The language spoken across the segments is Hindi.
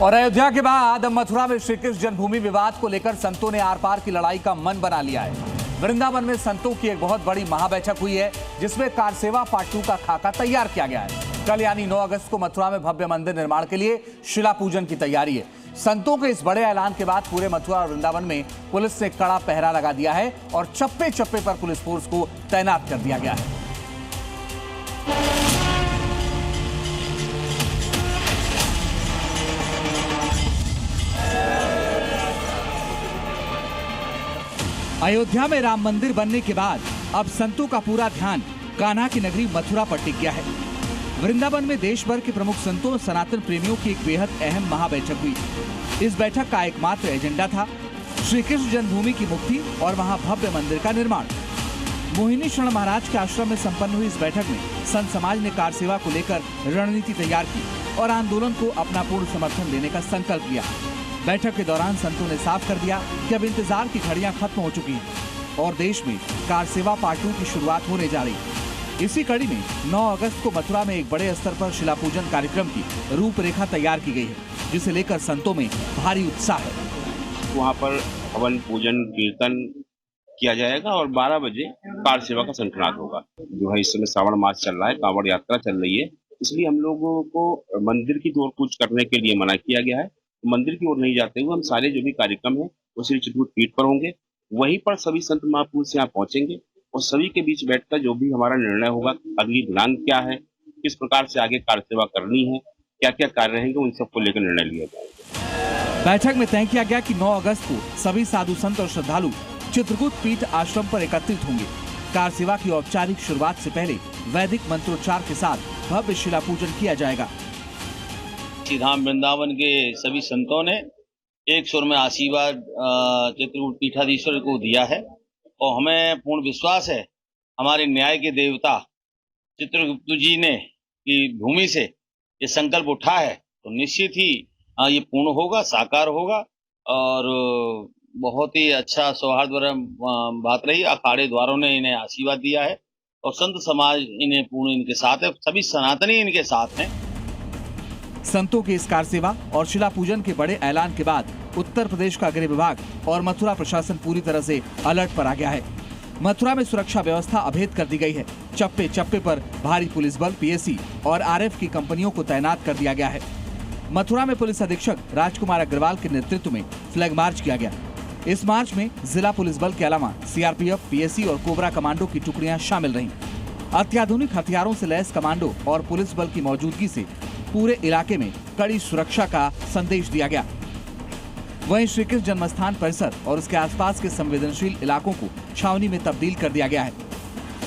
और अयोध्या के बाद अब मथुरा में श्री कृष्ण जन्मभूमि विवाद को लेकर संतों ने आर पार की लड़ाई का मन बना लिया है। वृंदावन में संतों की एक बहुत बड़ी महाबैठक हुई है, जिसमें कारसेवा पार्ट 2 का खाका तैयार किया गया है। कल यानी 9 अगस्त को मथुरा में भव्य मंदिर निर्माण के लिए शिला पूजन की तैयारी है। संतों के इस बड़े ऐलान के बाद पूरे मथुरा और वृंदावन में पुलिस ने कड़ा पहरा लगा दिया है और चप्पे चप्पे पर पुलिस फोर्स को तैनात कर दिया गया है। अयोध्या में राम मंदिर बनने के बाद अब संतों का पूरा ध्यान कान्हा की नगरी मथुरा पर टिक गया है। वृंदावन में देश भर के प्रमुख संतों और सनातन प्रेमियों की एक बेहद अहम महाबैठक हुई। इस बैठक का एकमात्र एजेंडा था श्री कृष्ण जन्मभूमि की मुक्ति और वहां भव्य मंदिर का निर्माण। मोहिनी शरण महाराज के आश्रम में संपन्न हुई इस बैठक में संत समाज ने कार सेवा को लेकर रणनीति तैयार की और आंदोलन को अपना पूर्ण समर्थन देने का संकल्प लिया। बैठक के दौरान संतों ने साफ कर दिया कि अब इंतजार की घड़ियां खत्म हो चुकी हैं और देश में कार सेवा पार्ट 2 की शुरुआत होने जा रही है। इसी कड़ी में 9 अगस्त को मथुरा में एक बड़े स्तर पर शिला पूजन कार्यक्रम की रूपरेखा तैयार की गई है, जिसे लेकर संतों में भारी उत्साह है। वहाँ पर हवन पूजन कीर्तन किया जाएगा और 12 बजे कार सेवा का संकल्प होगा। जो है इस समय श्रावण मास चल रहा है, कांवड़ यात्रा चल रही है, इसलिए हम लोगों को मंदिर की ओर कूच करने के लिए मना किया गया है। मंदिर की ओर नहीं जाते हुए हम सारे जो भी कार्यक्रम है वो श्री चित्रकूट पीठ पर होंगे। वहीं पर सभी संत महापुरुष यहाँ पहुंचेंगे और सभी के बीच बैठकर जो भी हमारा निर्णय होगा, अगली दिनांक क्या है, किस प्रकार से आगे कार सेवा करनी है, क्या क्या कार्य रहेंगे, उन सबको लेकर निर्णय लिया जाएगा। बैठक में तय किया गया कि 9 अगस्त को सभी साधु संत और श्रद्धालु चित्रकूट पीठ आश्रम पर एकत्रित होंगे। कार सेवा की औपचारिक शुरुआत से पहले वैदिक मंत्रोच्चार के साथ भव्य शिला पूजन किया जाएगा। श्री धाम वृंदावन के सभी संतों ने एक सुर में आशीर्वाद चित्रकूट पीठाधीश्वर को दिया है और हमें पूर्ण विश्वास है हमारे न्याय के देवता चित्रगुप्त जी ने की भूमि से ये संकल्प उठा है तो निश्चित ही ये पूर्ण होगा, साकार होगा और बहुत ही अच्छा सौहार्द बात रही। अखाड़े द्वारों ने इन्हें आशीर्वाद दिया है और संत समाज इन्हें पूर्ण इनके साथ है, सभी सनातनी इनके साथ हैं। संतों के इस कार सेवा और शिला पूजन के बड़े ऐलान के बाद उत्तर प्रदेश का गृह विभाग और मथुरा प्रशासन पूरी तरह से अलर्ट पर आ गया है। मथुरा में सुरक्षा व्यवस्था अभेद कर दी गई है। चप्पे चप्पे पर भारी पुलिस बल, पीएसी और आरएफ की कंपनियों को तैनात कर दिया गया है। मथुरा में पुलिस अधीक्षक राजकुमार अग्रवाल के नेतृत्व में फ्लैग मार्च किया गया। इस मार्च में जिला पुलिस बल के अलावा सीआरपीएफ, पीएसी और कोबरा कमांडो की टुकड़ियां शामिल रहीं। अत्याधुनिक हथियारों से लैस कमांडो और पुलिस बल की मौजूदगी से पूरे इलाके में कड़ी सुरक्षा का संदेश दिया गया। वहीं श्री कृष्ण जन्मस्थान परिसर और उसके आसपास के संवेदनशील इलाकों को छावनी में तब्दील कर दिया गया है।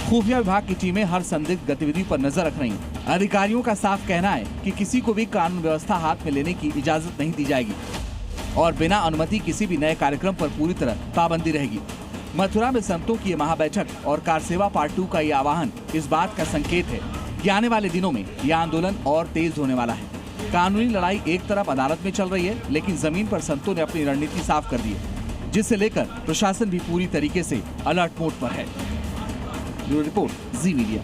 खुफिया विभाग की टीमें हर संदिग्ध गतिविधि पर नजर रख रही हैं। अधिकारियों का साफ कहना है कि किसी को भी कानून व्यवस्था हाथ में लेने की इजाजत नहीं दी जाएगी और बिना अनुमति किसी भी नए कार्यक्रम पर पूरी तरह पाबंदी रहेगी। मथुरा में संतों की महाबैठक और कार सेवा पार्ट 2 का ये आह्वान इस बात का संकेत है कि आने वाले दिनों में यह आंदोलन और तेज होने वाला है। कानूनी लड़ाई एक तरफ अदालत में चल रही है, लेकिन जमीन पर संतों ने अपनी रणनीति साफ कर दी है, जिसे लेकर प्रशासन भी पूरी तरीके से अलर्ट मोड पर है। ब्यूरो रिपोर्ट, जी मीडिया।